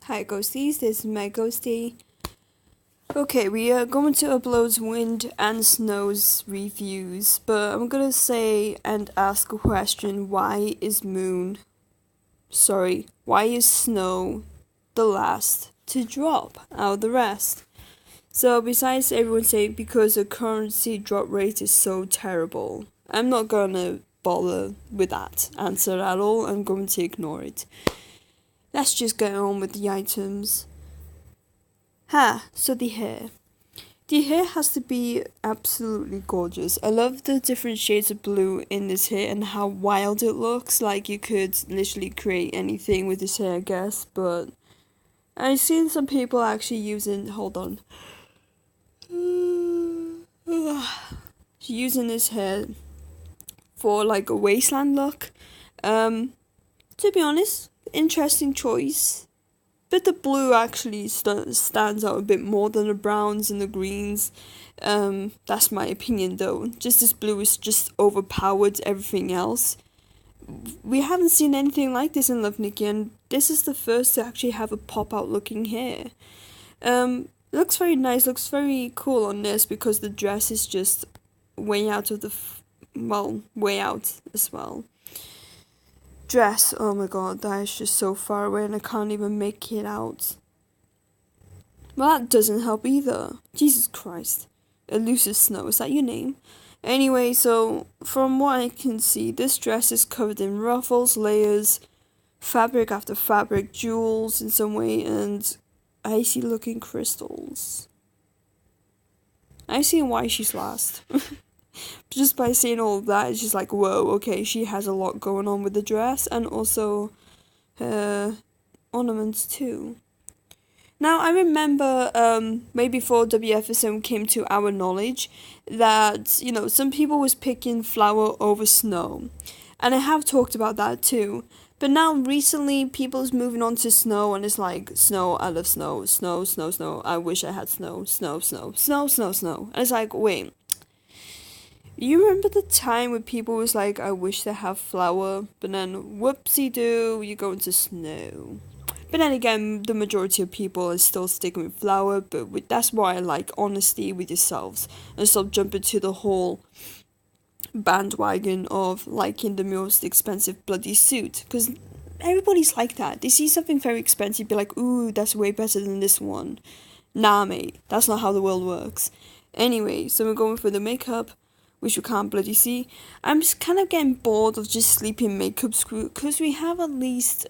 Hi ghosties, this is my ghostie. Okay, we are going to upload Wind and Snow's reviews, but I'm gonna say and ask a question: why is why is Snow the last to drop out of the rest? So besides everyone saying because the currency drop rate is so terrible, I'm not gonna bother with that answer at all. I'm going to ignore it. Let's just get on with the items. So the hair. The hair has to be absolutely gorgeous. I love the different shades of blue in this hair and how wild it looks. Like you could literally create anything with this hair, I guess. But I've seen some people actually using. Hold on. Using this hair for like a wasteland look. To be honest, interesting choice. But the blue actually stands out a bit more than the browns and the greens. That's my opinion though. Just this blue is just overpowered everything else. We haven't seen anything like this in Love Nikki, and this is the first to actually have a pop out looking hair. Looks very nice, looks very cool on this because the dress is just way out of the way out as well. Dress, oh my god, that is just so far away and I can't even make it out. Well, that doesn't help either. Jesus Christ. Elusive Snow, is that your name? Anyway, so from what I can see, this dress is covered in ruffles, layers, fabric after fabric, jewels in some way, and icy looking crystals. I see why she's last. Just by seeing all of that, it's just like, whoa, okay, she has a lot going on with the dress and also her ornaments too. Now, I remember way before WFSM came to our knowledge that, some people was picking flower over snow. And I have talked about that too. But now, recently, people's moving on to snow, and it's like, snow, I love snow, snow, snow, snow, I wish I had snow, snow, snow, snow, snow, snow. And it's like, wait, you remember the time when people was like, I wish they have flower, but then whoopsie-doo, you go into snow. But then again, the majority of people are still sticking with flower, but that's why I like honesty with yourselves and stop jumping to the whole bandwagon of liking the most expensive bloody suit. Because everybody's like that. They see something very expensive, be like, ooh, that's way better than this one. Nah, mate, that's not how the world works. Anyway, so we're going for the makeup, which you can't bloody see. I'm just kind of getting bored of just sleeping makeup screw, because we have at least,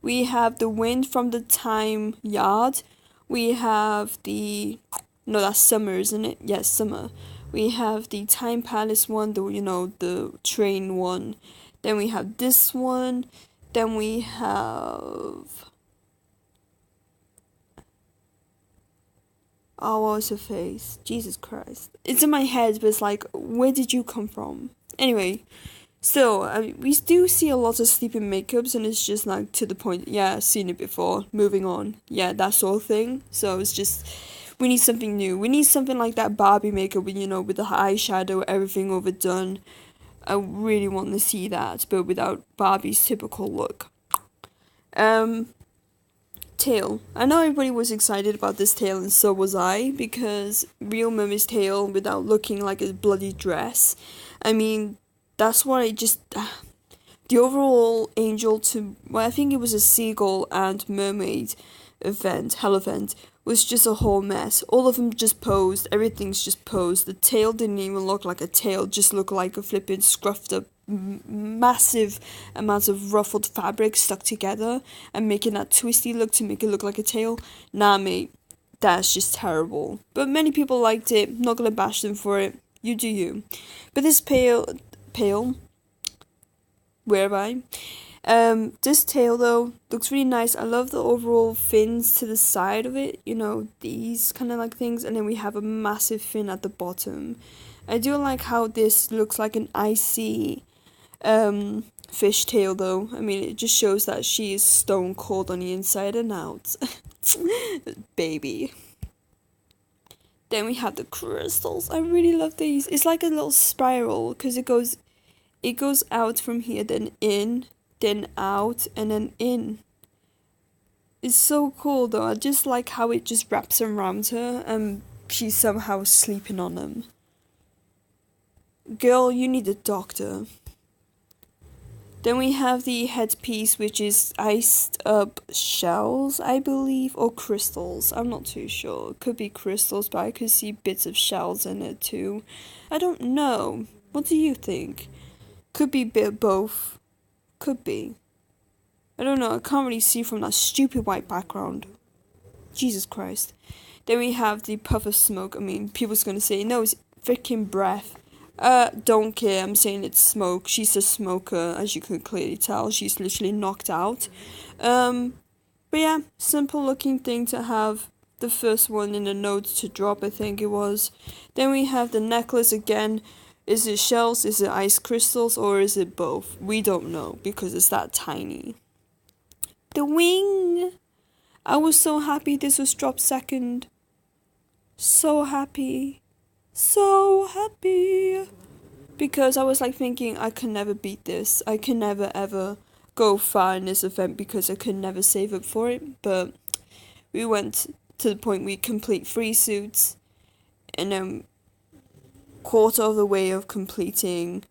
we have the Wind from the Time Yard. We have no, that's Summer, isn't it? Yes, Summer. We have the Time Palace one, the train one. Then we have this one. Then we have... Oh, what was her face? Jesus Christ. It's in my head, but it's like, where did you come from? Anyway, still, we do see a lot of sleeping makeups, and it's just like to the point, yeah, seen it before, moving on. Yeah, that sort of thing. So it's just, we need something new. We need something like that Barbie makeup, with the eyeshadow, everything overdone. I really want to see that, but without Barbie's typical look. Tail. I know everybody was excited about this tail, and so was I, because real Mummy's tail without looking like a bloody dress. I mean, that's what I just... the overall angel to... Well, I think it was a seagull and mermaid hell event, was just a whole mess. All of them just posed, everything's just posed. The tail didn't even look like a tail, just looked like a flippin' scruffed up massive amounts of ruffled fabric stuck together and making that twisty look to make it look like a tail. Nah, mate, that's just terrible. But many people liked it. Not gonna bash them for it. You do you. But this pale, where am I? This tail though looks really nice. I love the overall fins to the side of it. These kind of like things, and then we have a massive fin at the bottom. I do like how this looks like an icy fish tail though. I mean, it just shows that she is stone cold on the inside and out. Baby. Then we have the crystals. I really love these. It's like a little spiral because it goes out from here then in, then out, and then in. It's so cool though. I just like how it just wraps around her and she's somehow sleeping on them. Girl, you need a doctor. Then we have the headpiece, which is iced up shells, I believe, or crystals. I'm not too sure. It could be crystals, but I could see bits of shells in it too. I don't know. What do you think? Could be both. Could be. I don't know. I can't really see from that stupid white background. Jesus Christ. Then we have the puff of smoke. I mean, people's gonna say, no, it's freaking breath. Don't care, I'm saying it's smoke. She's a smoker, as you can clearly tell. She's literally knocked out. But yeah, simple looking thing to have. The first one in the notes to drop, I think it was. Then we have the necklace again. Is it shells, is it ice crystals, or is it both? We don't know, because it's that tiny. The wing! I was so happy this was dropped second. So happy. So happy, because I was like thinking I can never beat this. I can never ever go far in this event because I could never save up for it. But we went to the point we complete 3 suits, and then quarter of the way of completing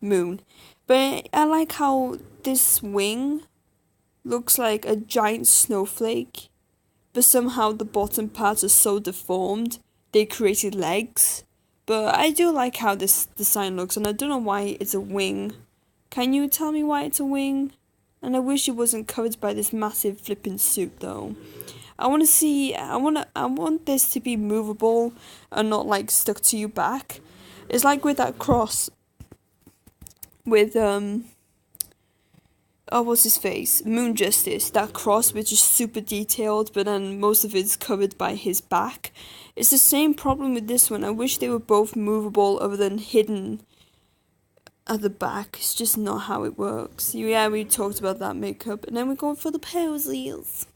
Moon. But I like how this wing looks like a giant snowflake, but somehow the bottom parts are so deformed. They created legs, but I do like how this design looks, and I don't know why it's a wing. Can you tell me why it's a wing? And I wish it wasn't covered by this massive flipping suit though. I want this to be movable and not like stuck to your back. It's like with that cross with what's his face? Moon Justice. That cross, which is super detailed, but then most of it's covered by his back. It's the same problem with this one. I wish they were both movable other than hidden at the back. It's just not how it works. Yeah, we talked about that makeup. And then we're going for the posies.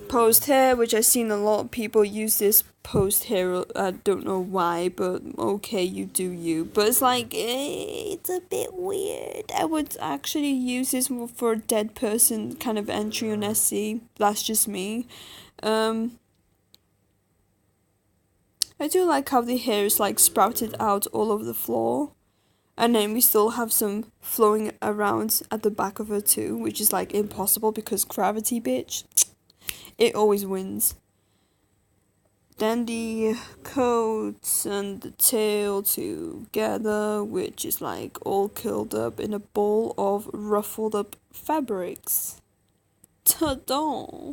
Posed hair, which I've seen a lot of people use this posed hair. I don't know why, but okay, you do you. But it's like, it's a bit weird. I would actually use this for a dead person kind of entry on SC. That's just me. I do like how the hair is like sprouted out all over the floor. And then we still have some flowing around at the back of her too, which is like impossible because gravity, bitch. It always wins. Then the coat and the tail together, which is like all curled up in a ball of ruffled up fabrics. Ta-da!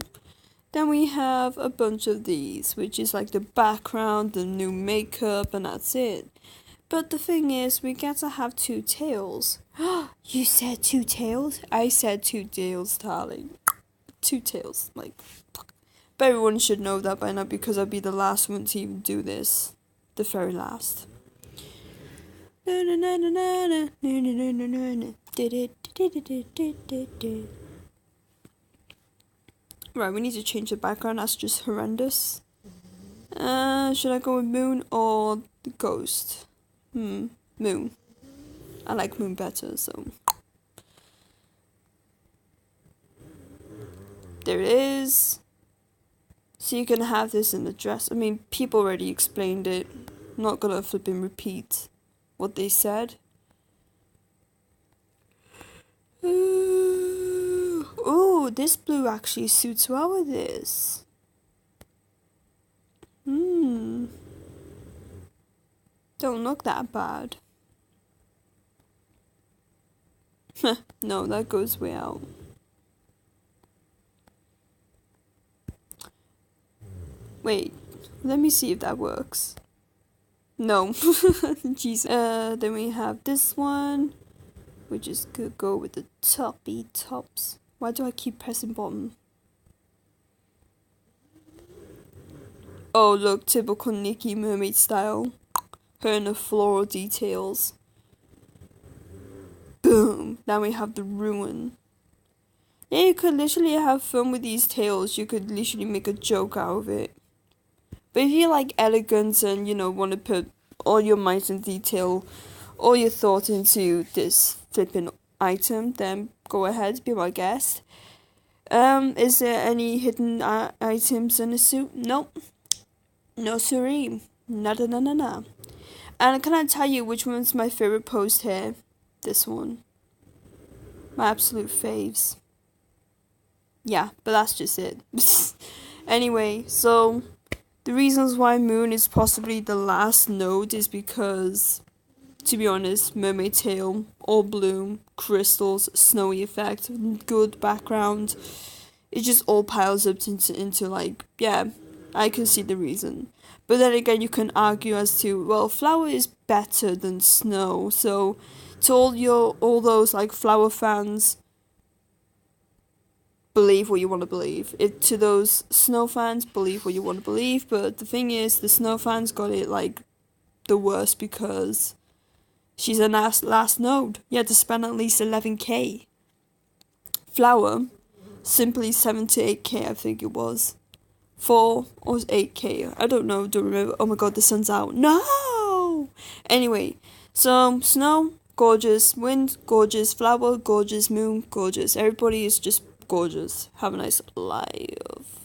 Then we have a bunch of these, which is like the background, the new makeup, and that's it. But the thing is, we get to have 2 tails. You said 2 tails? I said 2 tails, darling. 2 tails, like. But everyone should know that by now because I'll be the last one to even do this. The very last. Right, we need to change the background. That's just horrendous. Should I go with Moon or the Ghost? Moon. I like Moon better, so. There it is. So you can have this in the dress. I mean, people already explained it. I'm not gonna flipping repeat what they said. Ooh, this blue actually suits well with this. Don't look that bad. No, that goes way out. Wait, let me see if that works. No. Jeez. Then we have this one, which is good. Go with the toppy tops. Why do I keep pressing bottom? Oh, look, typical Nikki mermaid style. Her and the floral details. Boom. Now we have the ruin. Yeah, you could literally have fun with these tails. You could literally make a joke out of it. But if you like elegance and, want to put all your might and detail all your thoughts into this flipping item, then go ahead, be my guest. Is there any hidden items in the suit? Nope. No siree. Nada na na na. And can I tell you which one's my favorite post here? This one. My absolute faves. Yeah, but that's just it. Anyway, so the reasons why Moon is possibly the last node is because, to be honest, mermaid tail, all bloom, crystals, snowy effect, good background. It just all piles up into like, yeah, I can see the reason. But then again, you can argue as to, well, flower is better than snow. So to all those like flower fans, believe what you want to believe. To those snow fans, believe what you want to believe. But the thing is, the snow fans got it like the worst because she's a last node. You had to spend at least 11k. Flower, simply 7 to 8k, I think it was. 4 or 8k, I don't know, don't remember. Oh my god, the sun's out. No! Anyway, so snow, gorgeous. Wind, gorgeous. Flower, gorgeous. Moon, gorgeous. Everybody is just gorgeous. Have a nice life.